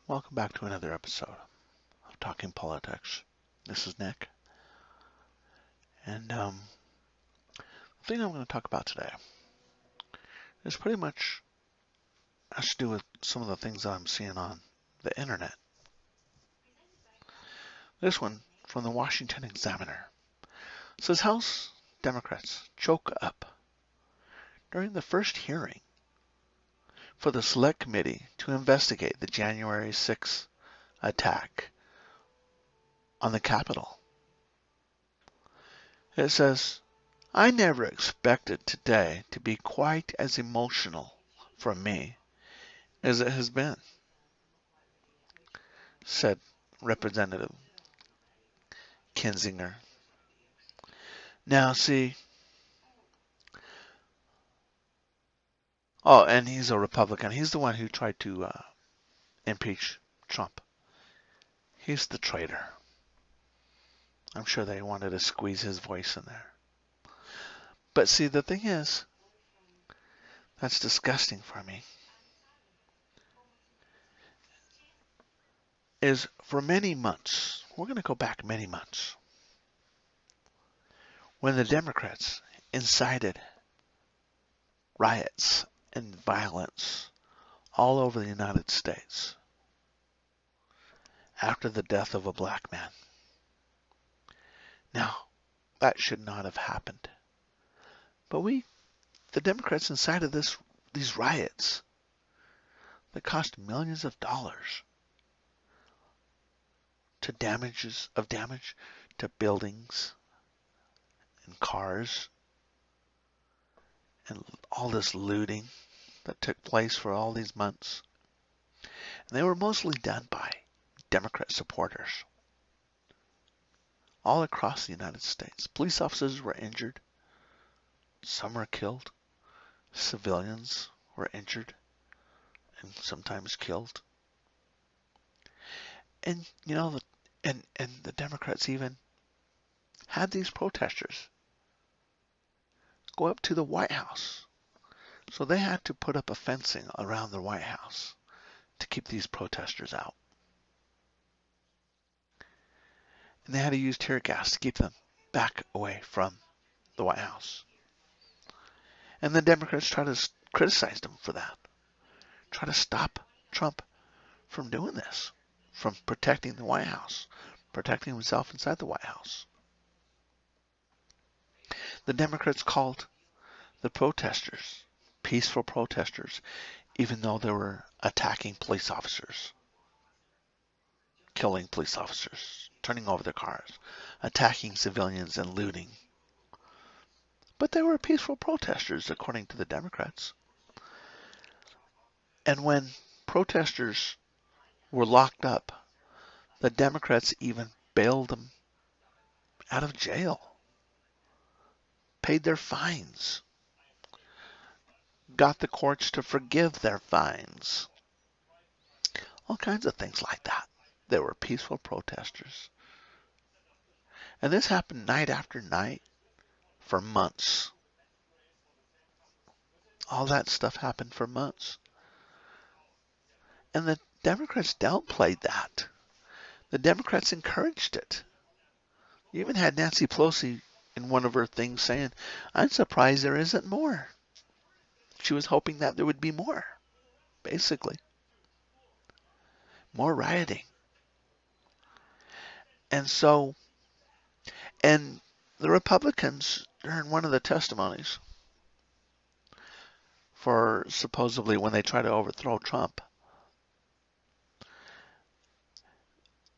Welcome back to another episode of Talking Politics. This is Nick, and the thing I'm going to talk about today is pretty much has to do with some of the things that I'm seeing on the internet. This one from the Washington Examiner says House Democrats choke up during the first hearing for the Select Committee to investigate the January 6th attack on the Capitol. It says, I never expected today to be quite as emotional for me as it has been, said Representative Kinzinger. Now, see, and he's a Republican. He's the one who tried to impeach Trump. He's the traitor. I'm sure they wanted to squeeze his voice in there. But see, the thing is, that's disgusting for me, is for many months, we're going to go back many months, when the Democrats incited riots and violence all over the United States after the death of a black man. Now, that should not have happened. But the Democrats incited these riots that cost millions of dollars to damage to buildings and cars and all this looting that took place for all these months. And they were mostly done by Democrat supporters all across the United States. Police officers were injured. Some were killed. Civilians were injured and sometimes killed. And and the Democrats even had these protesters go up to the White House. So they had to put up a fencing around the White House to keep these protesters out. And they had to use tear gas to keep them back away from the White House. And the Democrats try to criticize them for that. Try to stop Trump from doing this, from protecting the White House, protecting himself inside the White House. The Democrats called the protesters peaceful protesters, even though they were attacking police officers, killing police officers, turning over their cars, attacking civilians and looting. But they were peaceful protesters, according to the Democrats. And when protesters were locked up, the Democrats even bailed them out of jail, paid their fines, got the courts to forgive their fines. All kinds of things like that. They were peaceful protesters. And this happened night after night for months. All that stuff happened for months. And the Democrats downplayed that. The Democrats encouraged it. You even had Nancy Pelosi in one of her things saying, I'm surprised there isn't more. She was hoping that there would be more, basically. More rioting. And so, and the Republicans, during one of the testimonies, for supposedly when they try to overthrow Trump,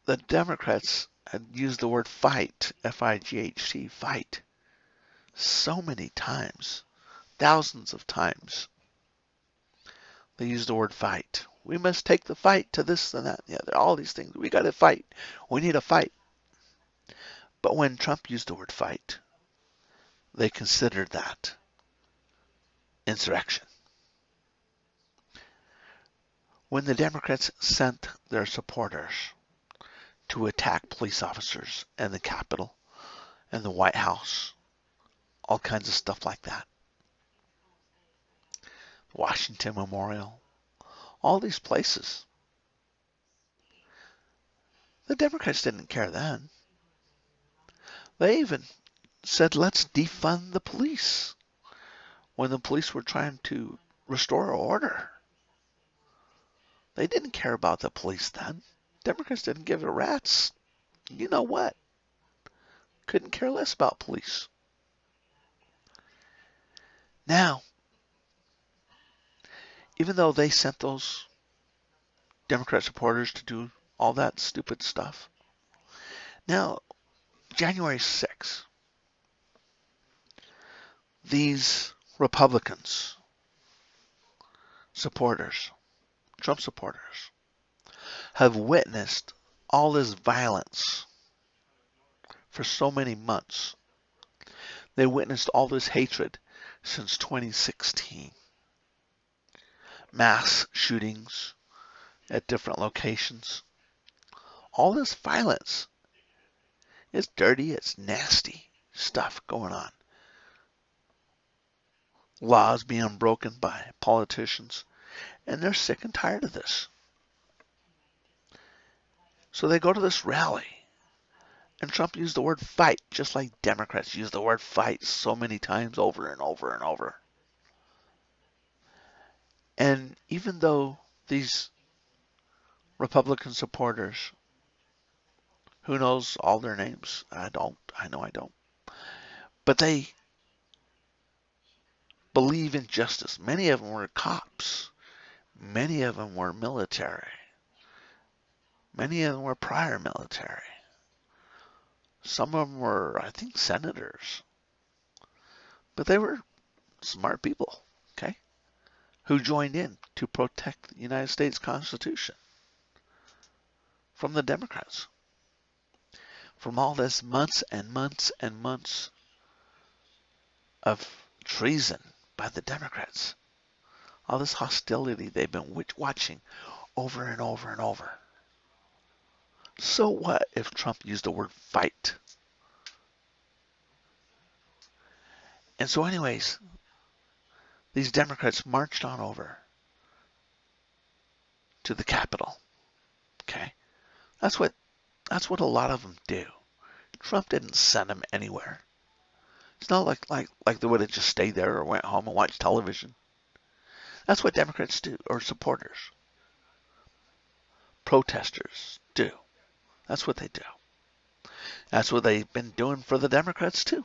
the Democrats had used the word fight, F-I-G-H-T, fight, so many times, thousands of times. They used the word fight. We must take the fight to this and that and the other. All these things. We got to fight. We need a fight. But when Trump used the word fight, they considered that insurrection. When the Democrats sent their supporters to attack police officers and the Capitol and the White House, all kinds of stuff like that, Washington Memorial, all these places, The Democrats didn't care then. They even said, let's defund the police when the police were trying to restore order. They didn't care about the police then. Democrats didn't give a rat's. You know what? Couldn't care less about police. Now, even though they sent those Democrat supporters to do all that stupid stuff, now, January 6th, these Republicans supporters, Trump supporters, have witnessed all this violence for so many months. They witnessed all this hatred since 2016. Mass shootings at different locations. All this violence. It's dirty, it's nasty stuff going on. Laws being broken by politicians. And they're sick and tired of this. So they go to this rally. And Trump used the word fight, just like Democrats use the word fight so many times over and over and over. And even though these Republican supporters, who knows all their names? I know I don't. But they believe in justice. Many of them were cops. Many of them were military. Many of them were prior military. Some of them were, I think, senators. But they were smart people, okay, who joined in to protect the United States Constitution from the Democrats. From all this months and months and months of treason by the Democrats. All this hostility they've been watching over and over and over. So what if Trump used the word fight? And so anyways, these Democrats marched on over to the Capitol. Okay? That's what a lot of them do. Trump didn't send them anywhere. It's not like they would have just stayed there or went home and watched television. That's what Democrats do, or supporters, protesters do. That's what they do. That's what they've been doing for the Democrats too.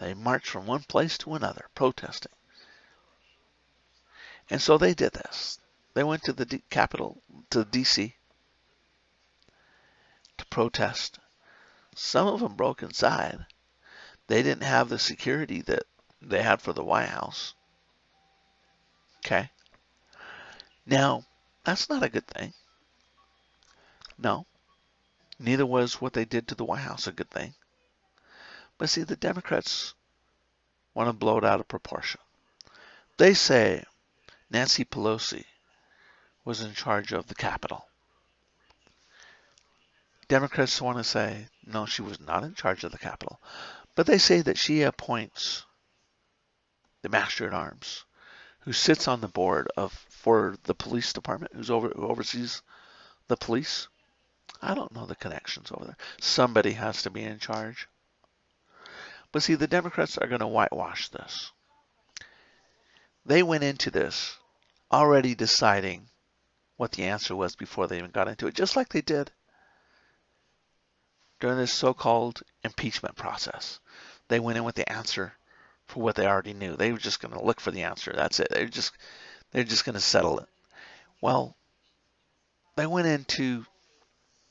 They march from one place to another, protesting. And so they did this. They went to the Capitol, to D.C., to protest. Some of them broke inside. They didn't have the security that they had for the White House. Okay? Now, that's not a good thing. No. Neither was what they did to the White House a good thing. But see, the Democrats want to blow it out of proportion. They say Nancy Pelosi was in charge of the Capitol. Democrats want to say, no, she was not in charge of the Capitol. But they say that she appoints the Master at Arms, who sits on the board for the police department, who oversees the police. I don't know the connections over there. Somebody has to be in charge. But see, the Democrats are going to whitewash this. They went into this already deciding what the answer was before they even got into it, just like they did during this so-called impeachment process. They went in with the answer for what they already knew. They were just going to look for the answer. That's it. They're just going to settle it. Well, they went into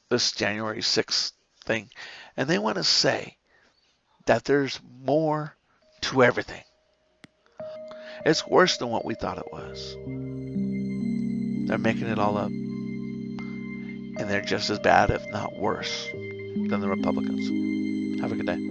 this January 6th thing, and they want to say that there's more to everything. It's worse than what we thought it was. They're making it all up. And they're just as bad, if not worse, than the Republicans. Have a good day.